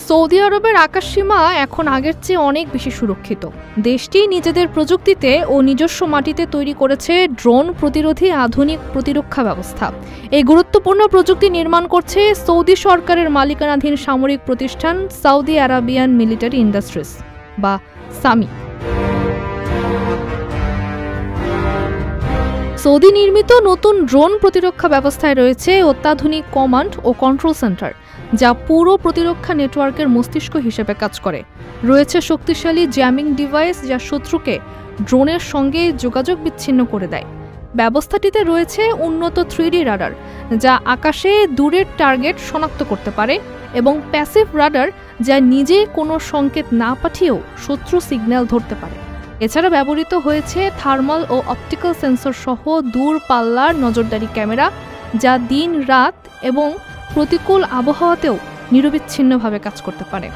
Saudi আরবের আকাশসীমা এখন আগের চেয়ে অনেক বেশি সুরক্ষিত। দেশটি নিজেদের প্রযুক্তিতে ও নিজস্ব মাটিতে তৈরি করেছে ড্রোন প্রতিরোধী আধুনিক প্রতিরক্ষা ব্যবস্থা। এই গুরুত্বপূর্ণ প্রযুক্তি নির্মাণ করছে সৌদি সরকারের মালিকানাধীন সামরিক প্রতিষ্ঠান সৌদি আরাবিয়ান মিলিটারি ইন্ডাস্ট্রিজ বা সামি। সৌদি নির্মিত নতুন ড্রোন প্রতিরক্ষা ব্যবস্থায় রয়েছে অত্যাধুনিক কমান্ড ও কন্ট্রোল সেন্টার, যা পুরো প্রতিরক্ষা নেটওয়ার্কের মস্তিষ্ক হিসেবে কাজ করে। রয়েছে শক্তিশালী জ্যামিং ডিভাইস, যা শত্রুকে ড্রোনের সঙ্গে যোগাযোগ বিচ্ছিন্ন করে দেয়। ব্যবস্থাটিতে রয়েছে উন্নত 3D রাডার, যা আকাশে দূরের টার্গেট শনাক্ত করতে পারে, এবং প্যাসিভ রাডার, যা নিজে কোনো সংকেত না পাঠিয়েও শত্রু সিগন্যাল ধরতে পারে। এছাড়া ব্যবহৃত হয়েছে থার্মাল ও অপটিক্যাল সেন্সর সহ দূরপাল্লার নজরদারি ক্যামেরা, যা দিন রাত এবং প্রতিকূল আবহাওয়াতেও নিরবিচ্ছিন্নভাবে কাজ করতে পারে।